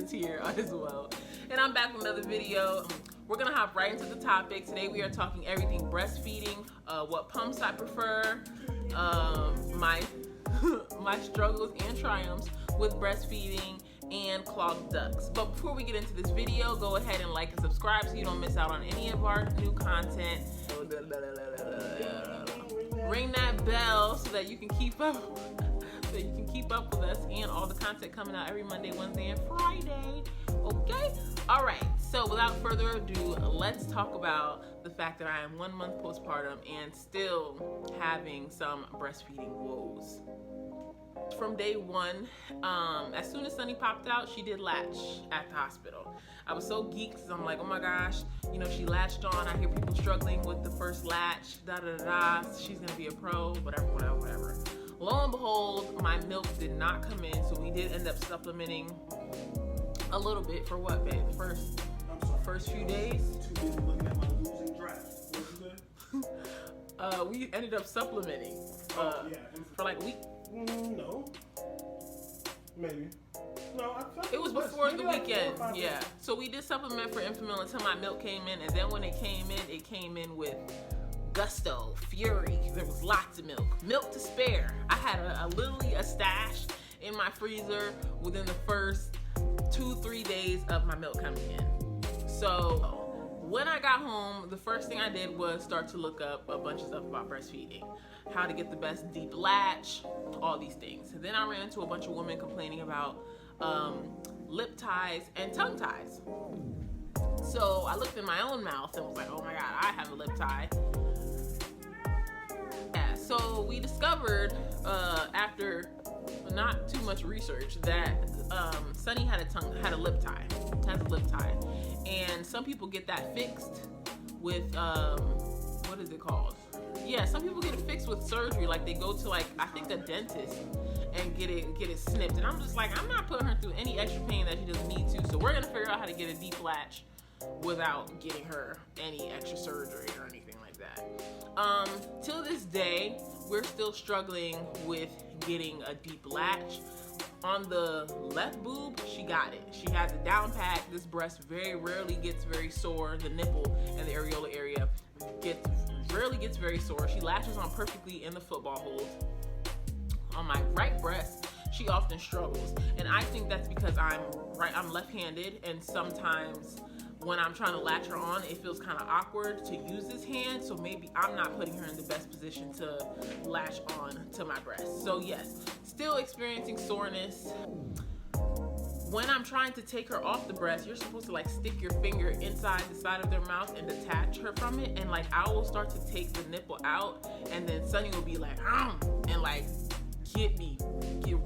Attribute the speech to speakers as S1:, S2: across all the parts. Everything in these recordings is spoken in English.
S1: is here as well. And I'm back with another video. We're gonna hop right into the topic. Today we are talking everything breastfeeding, what pumps I prefer, my struggles and triumphs with breastfeeding, and clogged ducts. But before we get into this video, go ahead and like and subscribe so you don't miss out on any of our new content. Ring that bell so that you can keep up with us and all the content coming out every Monday, Wednesday, and Friday. Okay? All right. So without further ado, let's talk about the fact that I am 1 month postpartum and still having some breastfeeding woes. From day one, as soon as Sunny popped out, she did latch at the hospital. I was so geeked because I'm like, oh my gosh, you know, she latched on. I hear people struggling with the first latch, da da da da. She's gonna be a pro, whatever. Lo and behold, my milk did not come in, so we did end up supplementing a little bit for what, babe? First few days.
S2: Too busy looking at my losing draft. What you say?
S1: We ended up supplementing for like a week.
S2: No. Maybe. No,
S1: it was before the weekend. Yeah. So we did supplement for infant until my milk came in, and then when it came in with gusto, fury. There was lots of milk to spare. I had literally a stash in my freezer within the first 2-3 days of my milk coming in. So when I got home, the first thing I did was start to look up a bunch of stuff about breastfeeding, how to get the best deep latch, all these things. And then I ran into a bunch of women complaining about lip ties and tongue ties. So I looked in my own mouth and was like, oh my God, I have a lip tie. Yeah, so we discovered after not too much research that Sunny has a lip tie, and some people get that fixed with what is it called? Yeah, some people get it fixed with surgery, like they go to like I think a dentist and get it snipped, and I'm just like, I'm not putting her through any extra pain that she doesn't need to, so we're gonna figure out how to get a deep latch without getting her any extra surgery or anything like that. Till this day, we're still struggling with getting a deep latch. On the left boob, she got it. She has it down pat. This breast very rarely gets very sore. The nipple and the areola area rarely gets very sore. She latches on perfectly in the football hold. On my right breast, she often struggles, and I think that's because I'm left-handed, and sometimes when I'm trying to latch her on, it feels kind of awkward to use this hand, so maybe I'm not putting her in the best position to latch on to my breast. So yes, still experiencing soreness. When I'm trying to take her off the breast, you're supposed to like stick your finger inside the side of their mouth and detach her from it, and like I will start to take the nipple out, and then Sunny will be like, and like get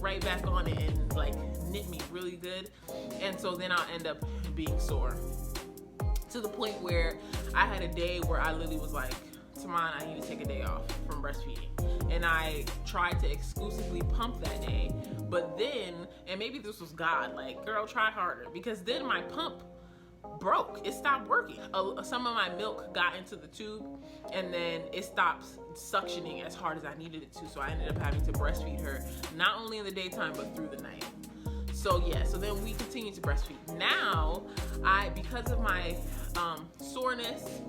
S1: right back on it and like knit me really good, and so then I'll end up being sore. To the point where I had a day where I literally was like, Tamon, I need to take a day off from breastfeeding. And I tried to exclusively pump that day. But then, and maybe this was God, like, girl, try harder. Because then my pump broke. It stopped working. Some of my milk got into the tube, and then it stopped suctioning as hard as I needed it to. So I ended up having to breastfeed her, not only in the daytime, but through the night. So yeah, so then we continue to breastfeed. Now, because of my soreness,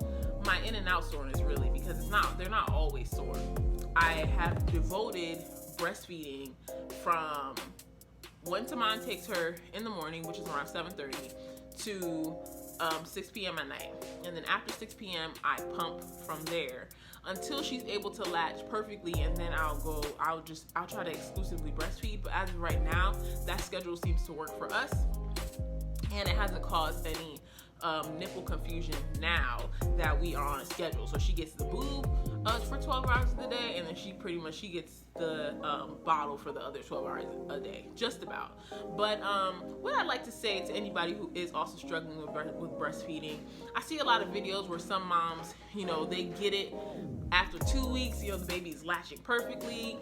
S1: my in and out soreness really, because they're not always sore. I have devoted breastfeeding from when Tamon takes her in the morning, which is around 7:30, to 6 p.m. at night. And then after 6 p.m., I pump from there until she's able to latch perfectly, and then I'll try to exclusively breastfeed. But as of right now, that schedule seems to work for us, and it hasn't caused any nipple confusion now that we are on a schedule. So she gets the boob for 12 hours of the day, and then she gets the bottle for the other 12 hours a day, just about. But what I'd like to say to anybody who is also struggling with breastfeeding, I see a lot of videos where some moms, you know, they get it after 2 weeks, you know, the baby's latching perfectly,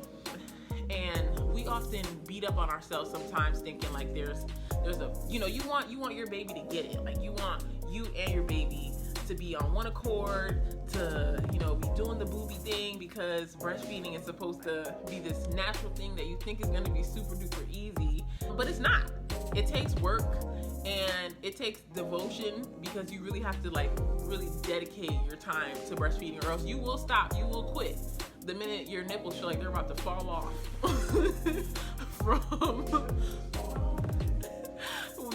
S1: and we often beat up on ourselves sometimes, thinking like there's a, you know, you want your baby to get it, like you want you and your baby to be on one accord, to, you know, be doing the booby thing, because breastfeeding is supposed to be this natural thing that you think is going to be super duper easy, but it's not. It takes work, And it takes devotion because you really have to like really dedicate your time to breastfeeding, or else you will stop, you will quit the minute your nipples feel like they're about to fall off.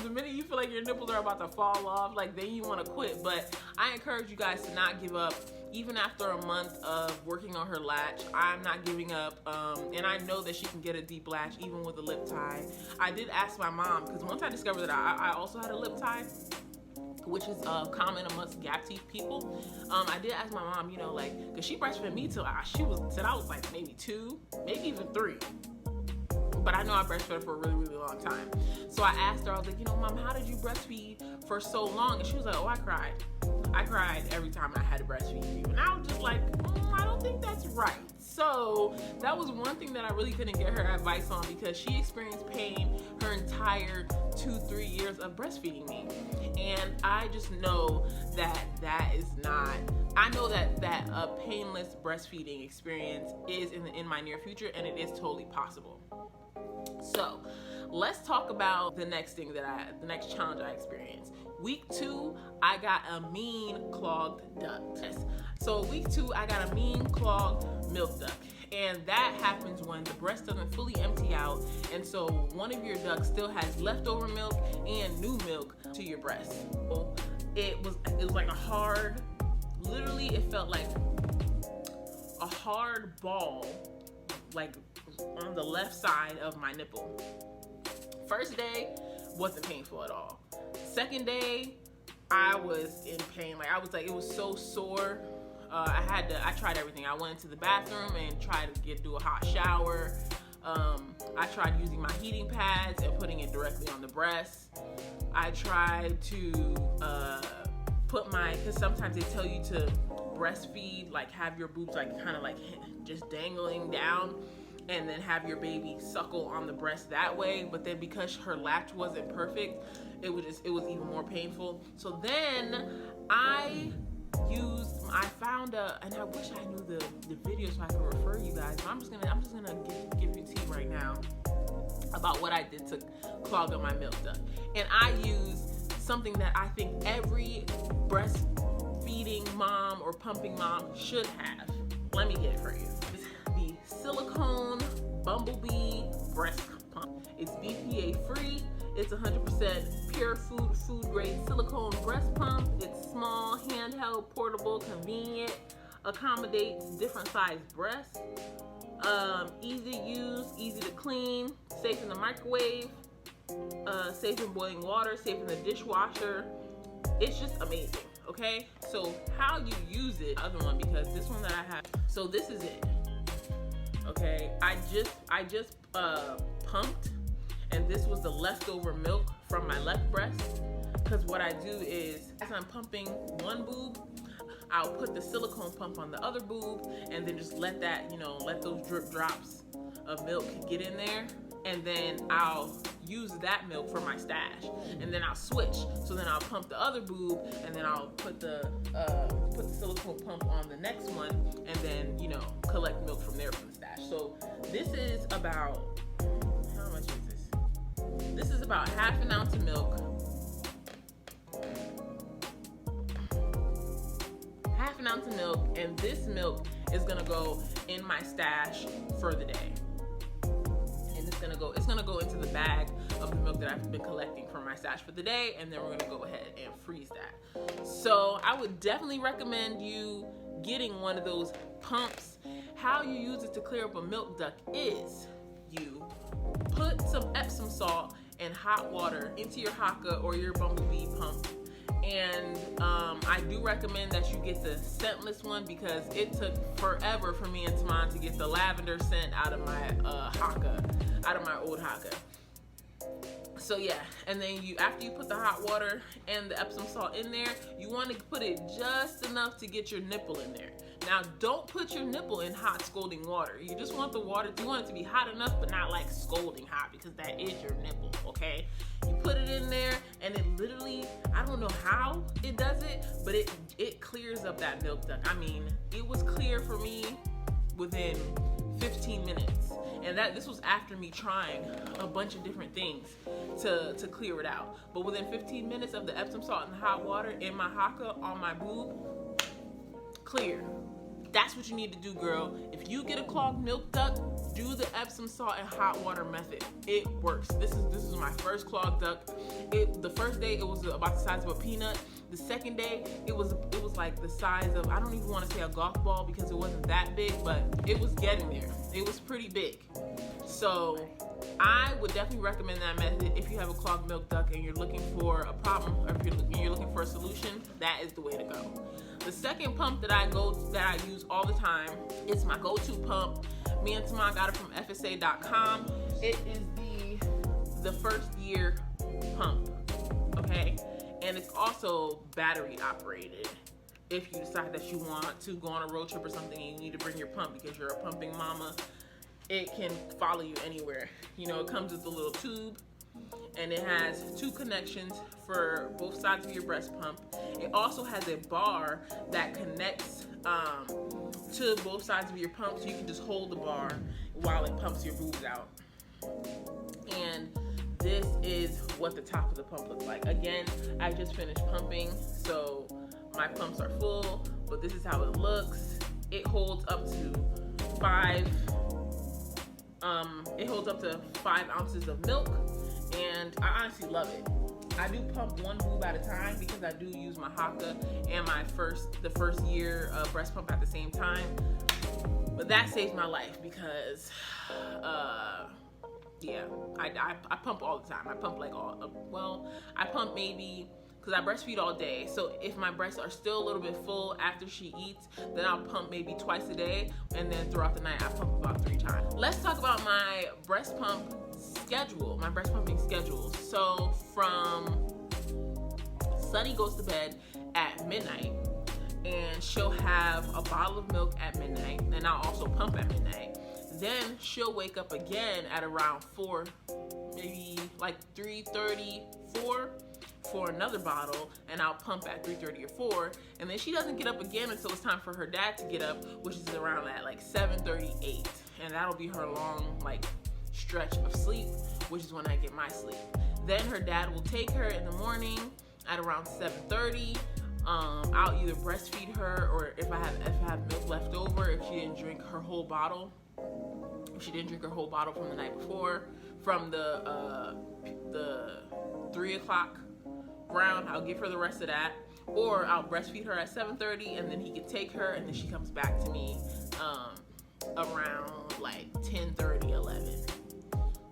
S1: The minute you feel like your nipples are about to fall off, like then you want to quit. But I encourage you guys to not give up. Even after a month of working on her latch, I'm not giving up. And I know that she can get a deep latch even with a lip tie. I did ask my mom, because once I discovered that I also had a lip tie, which is common amongst gap teeth people. I did ask my mom, you know, like, because she breastfed me till I was like maybe 2, maybe even 3. But I know I breastfed for a really, really long time. So I asked her, I was like, you know, Mom, how did you breastfeed for so long? And she was like, oh, I cried. I cried every time I had to breastfeed you. And I was just like, I don't think that's right. So that was one thing that I really couldn't get her advice on, because she experienced pain her entire 2-3 years of breastfeeding me. And I just know that is not, I know that a painless breastfeeding experience is in my near future, and it is totally possible. So let's talk about the next challenge I experienced. Week 2, I got a mean clogged duct. So week 2, I got a mean clogged milk duct. And that happens when the breast doesn't fully empty out, and so one of your ducts still has leftover milk and new milk to your breast. So it was like a hard, literally it felt like a hard ball, like on the left side of my nipple. First day wasn't painful at all. Second day, I was in pain. Like it was so sore. I tried everything. I went into the bathroom and tried to do a hot shower. I tried using my heating pads and putting it directly on the breast. I tried to because sometimes they tell you to breastfeed, like have your boobs like kind of like just dangling down, and then have your baby suckle on the breast that way. But then because her latch wasn't perfect, it was even more painful. So then I found and I wish I knew the video so I could refer you guys, but I'm just gonna give you tea right now about what I did to clog up my milk duct. And I used something that I think every breastfeeding mom or pumping mom should have. Let me get it for you. It's the silicone Bumblebee breast pump. It's BPA free. It's 100% pure food grade silicone breast pump. It's small, handheld, portable, convenient, accommodates different sized breasts. Easy to use, easy to clean, safe in the microwave, safe in boiling water, safe in the dishwasher. It's just amazing. Okay, so how you use it, the other one, because this one that I have, so this is it. Okay, I just pumped, and this was the leftover milk from my left breast. Because what I do is, as I'm pumping one boob, I'll put the silicone pump on the other boob, and then just let that, let those drip drops of milk get in there, and then I'll use that milk for my stash, and then I'll switch. So then I'll pump the other boob, and then I'll put the silicone pump on the next one, and then collect milk from there from the stash. So this is about, how much is this? This is about half an ounce of milk. Half an ounce of milk, and this milk is gonna go in my stash for the day. And it's gonna go into the bag of the milk that I've been collecting from my stash for the day, and then we're gonna go ahead and freeze that. So I would definitely recommend you getting one of those pumps. How you use it to clear up a milk duct is you put some Epsom salt and hot water into your Haka or your Bumblebee pump. And I do recommend that you get the scentless one, because it took forever for me and Taman to get the lavender scent out of my Haka, out of my old Haka. So yeah, and then after you put the hot water and the Epsom salt in there, you want to put it just enough to get your nipple in there. Now, don't put your nipple in hot scalding water. You just want the water, you want it to be hot enough, but not like scalding hot, because that is your nipple, okay? You put it in there, and it literally, I don't know how it does it, but it clears up that milk duct. I mean, it was clear for me within 15 minutes. And this was after me trying a bunch of different things to clear it out. But within 15 minutes of the Epsom salt and the hot water in my haka on my boob, clear. That's what you need to do, girl. If you get a clogged milk duct, do the Epsom salt and hot water method. It works. This is my first clogged duct. The first day it was about the size of a peanut. The second day it was like the size of, I don't even want to say a golf ball because it wasn't that big, but it was getting there. It was pretty big. So I would definitely recommend that method if you have a clogged milk duct and you're looking for a problem, or if you're looking for a solution. That is the way to go. The second pump that I use all the time, it's my go-to pump. Me and Tamar got it from FSA.com. It is the first year pump, okay? And it's also battery operated. If you decide that you want to go on a road trip or something and you need to bring your pump because you're a pumping mama, it can follow you anywhere. You know, it comes with a little tube, and it has 2 connections for both sides of your breast pump. It also has a bar that connects to both sides of your pump, so you can just hold the bar while it pumps your boobs out. And this is what the top of the pump looks like. Again, I just finished pumping, so my pumps are full, but this is how it looks. It holds up to 5 ounces of milk, and I honestly love it. I do pump one boob at a time because I do use my haka and the first year breast pump at the same time. But that saves my life because yeah, I pump all the time. I pump like I pump maybe, because I breastfeed all day. So if my breasts are still a little bit full after she eats, then I'll pump maybe twice a day. And then throughout the night, I pump about 3 times. Let's talk about my breast pump schedule, my breast pumping schedule. So from Sunny goes to bed at midnight, and she'll have a bottle of milk at midnight, and I'll also pump at midnight. Then she'll wake up again at around 4, maybe like 3:30, 4, for another bottle, and I'll pump at 3:30 or 4, and then she doesn't get up again until it's time for her dad to get up, which is around at like 7:38, and that'll be her long like stretch of sleep, which is when I get my sleep. Then her dad will take her in the morning at around 7:30. I'll either breastfeed her, or if I have milk left over, if she didn't drink her whole bottle, from the night before, from the 3 o'clock round, I'll give her the rest of that, or I'll breastfeed her at 7:30, and then he can take her, and then she comes back to me around like 10:30, 11.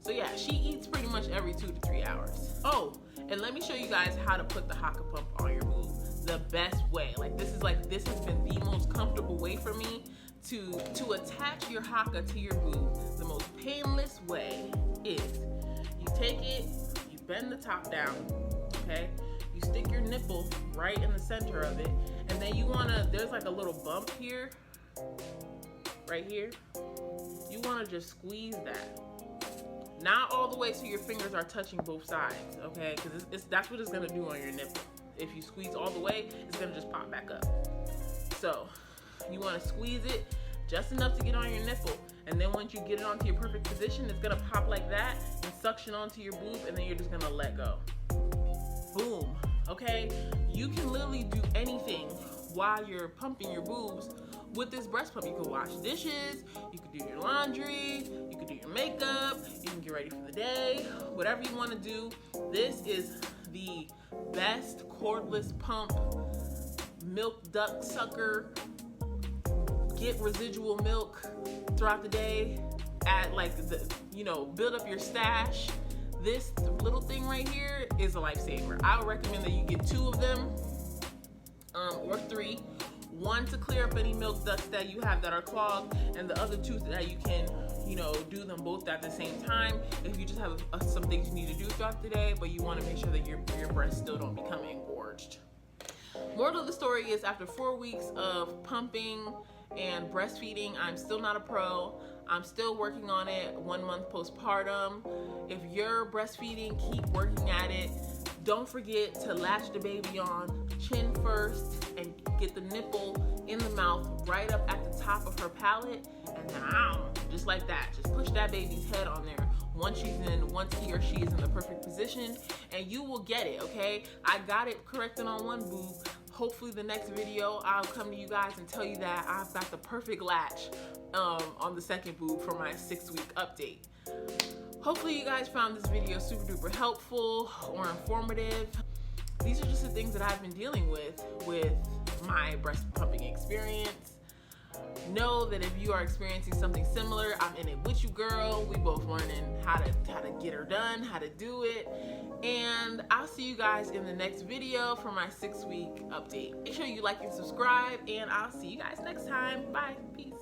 S1: So yeah, she eats pretty much every 2 to 3 hours. Oh, and let me show you guys how to put the haka pump on your boob the best way. This has been the most comfortable way for me to attach your haka to your boob. The most painless way is you take it, you bend the top down, okay? You stick your nipple right in the center of it, and then there's like a little bump here, right here. You wanna just squeeze that. Not all the way so your fingers are touching both sides, okay? Because that's what it's gonna do on your nipple. If you squeeze all the way, it's gonna just pop back up. So you wanna squeeze it just enough to get on your nipple, and then once you get it onto your perfect position, it's gonna pop like that and suction onto your boob, and then you're just gonna let go. Boom, okay? You can literally do anything while you're pumping your boobs with this breast pump. You can wash dishes, you can do your laundry, you can do your makeup, you can get ready for the day, whatever you want to do. This is the best cordless pump, milk duct sucker. Get residual milk throughout the day, build up your stash. This little thing right here is a lifesaver. I would recommend that you get 2 of them, or 3. 1 to clear up any milk ducts that you have that are clogged, and the other 2 that you can, do them both at the same time if you just have some things you need to do throughout the day, but you want to make sure that your breasts still don't become engorged. Moral of the story is, after 4 weeks of pumping and breastfeeding, I'm still not a pro. I'm still working on it. 1 month postpartum. If you're breastfeeding, keep working at it. Don't forget to latch the baby on, chin first and get the nipple in the mouth right up at the top of her palate, and then just like that, just push that baby's head on there once he or she is in the perfect position, and you will get it. Okay, I got it corrected on one boob. Hopefully the next video I'll come to you guys and tell you that I've got the perfect latch on the second boob for my 6-week update. Hopefully you guys found this video super duper helpful or informative. These are just the things that I've been dealing with my breast pumping experience. Know that if you are experiencing something similar, I'm in it with you, girl. We both learning how to get her done, how to do it. And I'll see you guys in the next video for my 6-week update. Make sure you like and subscribe, and I'll see you guys next time. Bye. Peace.